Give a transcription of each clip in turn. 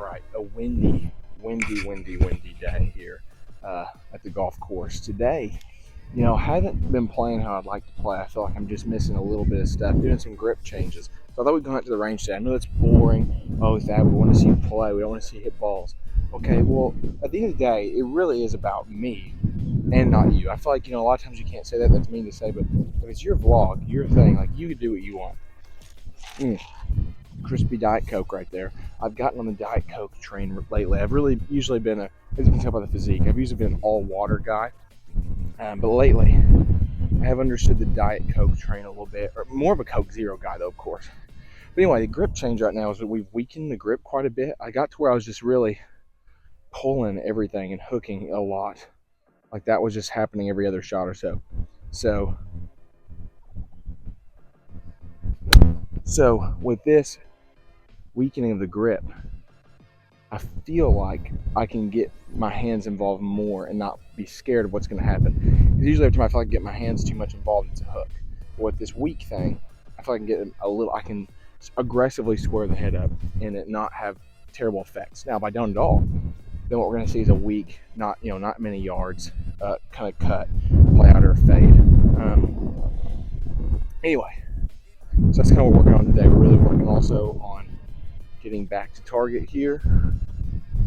right, a windy day here at the golf course. Today, I haven't been playing how I'd like to play. I feel like I'm just missing a little bit of stuff, doing some grip changes. So I thought we'd go out to the range today. I know it's boring. Oh, with that, we want to see you play. We don't want to see you hit balls. Okay, well, at the end of the day, it really is about me and not you. I feel like, a lot of times you can't say that. That's mean to say, but if it's your vlog, your thing, like, you can do what you want. Crispy Diet Coke right there. I've gotten on the Diet Coke train lately. I've really usually been as you can tell by the physique, I've usually been an all water guy. But lately, I have understood the Diet Coke train a little bit, or more of a Coke Zero guy though, of course. But anyway, the grip change right now is that we've weakened the grip quite a bit. I got to where I was just really pulling everything and hooking a lot. Like that was just happening every other shot or so. So with this weakening of the grip, I feel like I can get my hands involved more and not be scared of what's going to happen. Because usually every time I feel like I get my hands too much involved, it's a hook. But with this weak thing, I feel like I can get I can aggressively square the head up and it not have terrible effects. Now, if I don't at all, then what we're going to see is a weak, not many yards, kind of cut, play out or fade. Anyway, so that's kind of what we're working on today. We're really working also on getting back to target here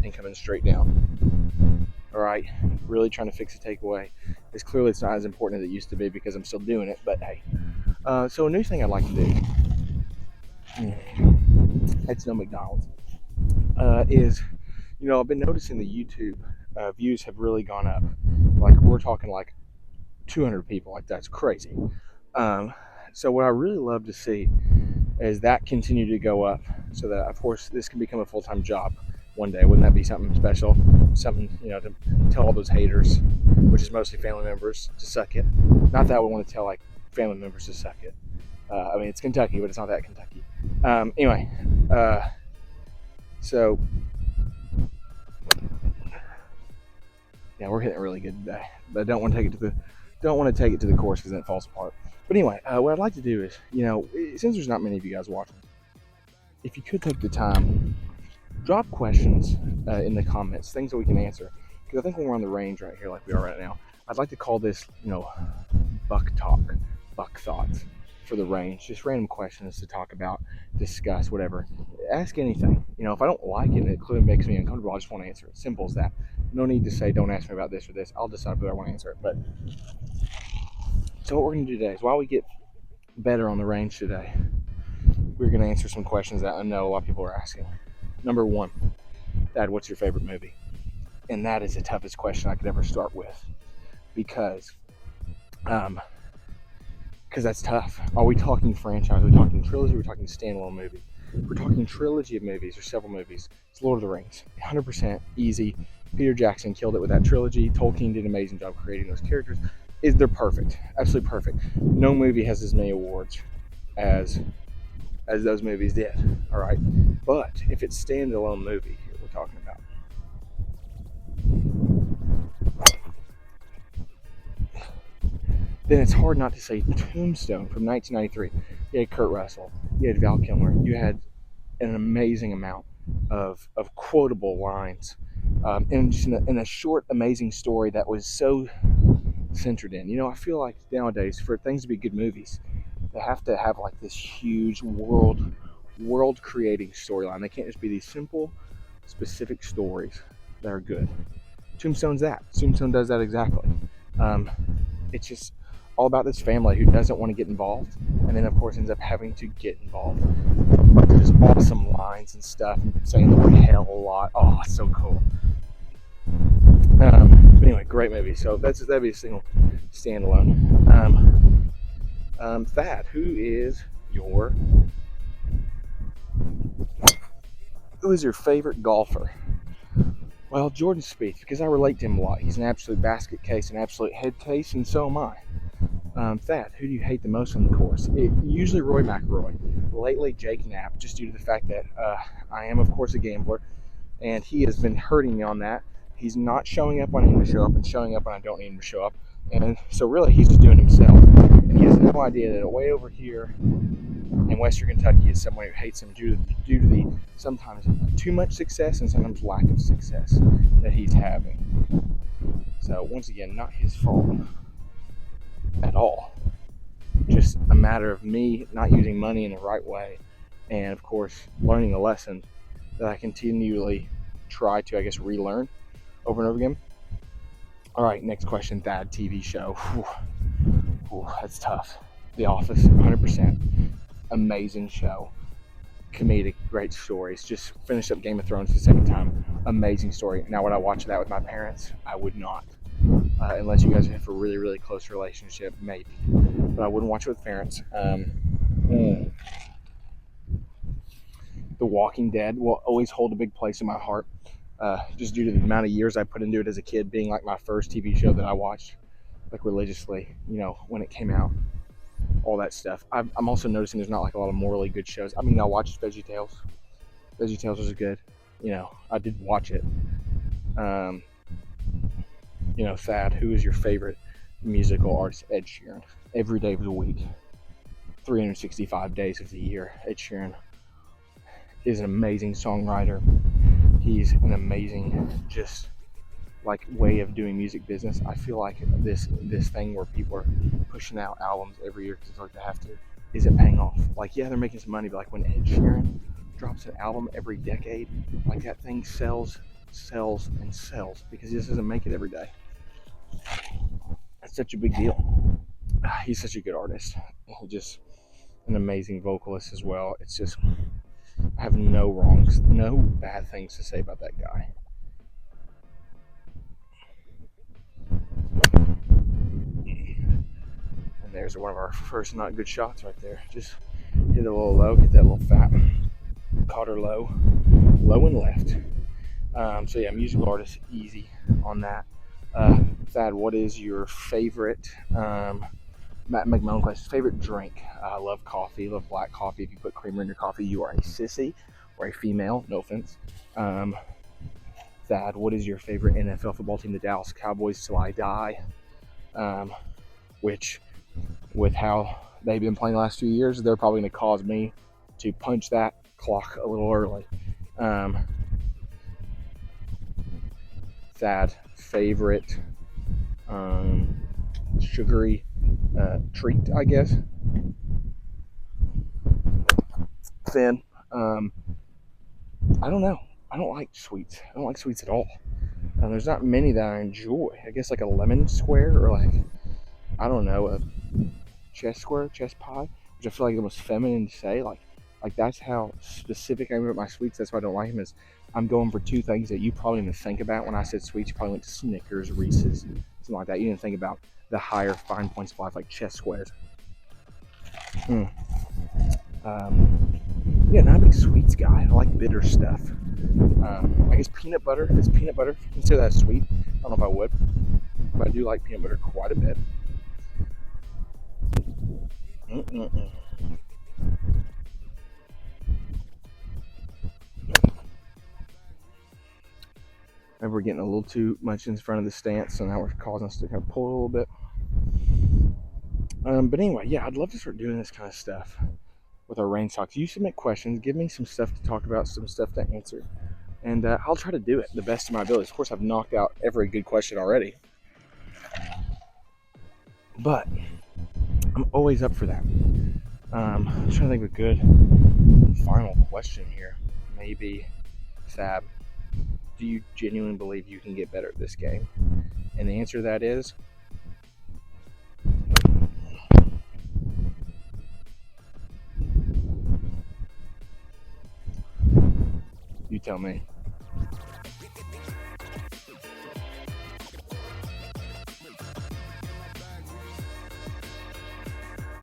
and coming straight down. All right, really trying to fix the takeaway. It's not as important as it used to be because I'm still doing it, but hey. So a new thing I'd like to do, it's no McDonald's, is, I've been noticing the YouTube views have really gone up. Like we're talking like 200 people, like that's crazy. So what I really love to see is that continue to go up so that, of course, this can become a full-time job one day. Wouldn't that be something special? Something, to tell all those haters, which is mostly family members, to suck it. Not that we want to tell, like, family members to suck it. I mean, it's Kentucky, but it's not that Kentucky. Anyway, so, yeah, we're hitting it really good today. But I don't want to take it to the course because then it falls apart. But anyway, what I'd like to do is, since there's not many of you guys watching, if you could take the time, drop questions in the comments, things that we can answer. Because I think when we're on the range right here, like we are right now, I'd like to call this, buck talk, buck thoughts for the range. Just random questions to talk about, discuss, whatever. Ask anything. If I don't like it and it clearly makes me uncomfortable, I just want to answer it. Simple as that. No need to say, don't ask me about this or this. I'll decide whether I want to answer it. But so what we're going to do today is while we get better on the range today, we're going to answer some questions that I know a lot of people are asking. Number one, Dad, what's your favorite movie? And that is the toughest question I could ever start with because that's tough. Are we talking franchise? Are we talking trilogy? Are we talking standalone movie? If we're talking trilogy of movies or several movies, it's Lord of the Rings. 100% easy. Peter Jackson killed it with that trilogy. Tolkien did an amazing job creating those characters. They're perfect. Absolutely perfect. No movie has as many awards as those movies did. All right. But if it's standalone movie here we're talking about, then it's hard not to say Tombstone from 1993. You had Kurt Russell. You had Val Kilmer. You had an amazing amount of quotable lines, and just in a short, amazing story that was so centered in. I feel like nowadays for things to be good movies, they have to have like this huge world creating storyline. They can't just be these simple, specific stories that are good. Tombstone does that exactly. It's just all about this family who doesn't want to get involved, and then of course ends up having to get involved. But there's awesome lines and stuff, and saying the word hell a lot. Oh, it's so cool. But anyway, great movie. So that'd be a single standalone. Thad, who is your favorite golfer? Well, Jordan Spieth, because I relate to him a lot. He's an absolute basket case, an absolute head case, and so am I. Thad, who do you hate the most on the course? Usually Rory McIlroy. Lately, Jake Knapp, just due to the fact that I am, of course, a gambler, and he has been hurting me on that. He's not showing up when I need him to show up and showing up when I don't need him to show up. And so really, he's just doing himself. And he has no idea that way over here And Western Kentucky is someone who hates him due to the sometimes too much success and sometimes lack of success that he's having. So once again, not his fault at all. Just a matter of me not using money in the right way, and of course learning a lesson that I continually try to, I guess, relearn over and over again. All right, next question. Thad TV show. Whew, that's tough. The Office, 100%. Amazing show. Comedic, great stories. Just finished up Game of Thrones the second time. Amazing story. Now, would I watch that with my parents? I would not. Unless you guys have a really, really close relationship, maybe. But I wouldn't watch it with parents. The Walking Dead will always hold a big place in my heart, just due to the amount of years I put into it as a kid, being like my first TV show that I watched, like religiously, when it came out, all that stuff. I'm also noticing there's not like a lot of morally good shows. I mean, I watched VeggieTales. VeggieTales was good. I did watch it. Thad, who is your favorite musical artist? Ed Sheeran. Every day of the week, 365 days of the year. Ed Sheeran is an amazing songwriter. He's an amazing, just like, way of doing music business. I feel like this thing where people are pushing out albums every year because like they have to isn't paying off. Like, yeah, they're making some money, but like when Ed Sheeran drops an album every decade, like that thing sells and sells because he just doesn't make it every day. That's such a big deal. He's such a good artist. He's just an amazing vocalist as well. It's just, I have no bad things to say about that guy. And there's one of our first not good shots right there. Just hit it a little low, get that little fat. Caught her low and left. So yeah, musical artist, easy on that. Thad, what is your favorite, Matt McMillan question, favorite drink? I love coffee, love black coffee. If you put creamer in your coffee, you are a sissy or a female, no offense. Thad, what is your favorite NFL football team? The Dallas Cowboys till I die. Which, with how they've been playing the last few years, they're probably going to cause me to punch that clock a little early. Thad, favorite sugary treat, I guess. Finn, I don't know. I don't like sweets. I don't like sweets at all. There's not many that I enjoy. I guess like a lemon square or like, I don't know, a chess pie, which I feel like the most feminine to say. Like that's how specific I am with my sweets. That's why I don't like them. Is I'm going for two things that you probably didn't think about when I said sweets. You probably went to Snickers, Reese's, something like that. You didn't think about the higher fine points of life, like chess squares. Yeah, not a big sweets guy. I like bitter stuff. I guess peanut butter. If it's peanut butter, if you consider that sweet, I don't know if I would, but I do like peanut butter quite a bit. Maybe we're getting a little too much in front of the stance, so now we're causing us to kind of pull a little bit. But anyway, yeah, I'd love to start doing this kind of stuff with our rain socks. You submit questions, give me some stuff to talk about, some stuff to answer, and I'll try to do it the best of my abilities. Of course, I've knocked out every good question already, but I'm always up for that. I'm trying to think of a good final question here. Maybe, Thad, do you genuinely believe you can get better at this game? And the answer to that is, you tell me.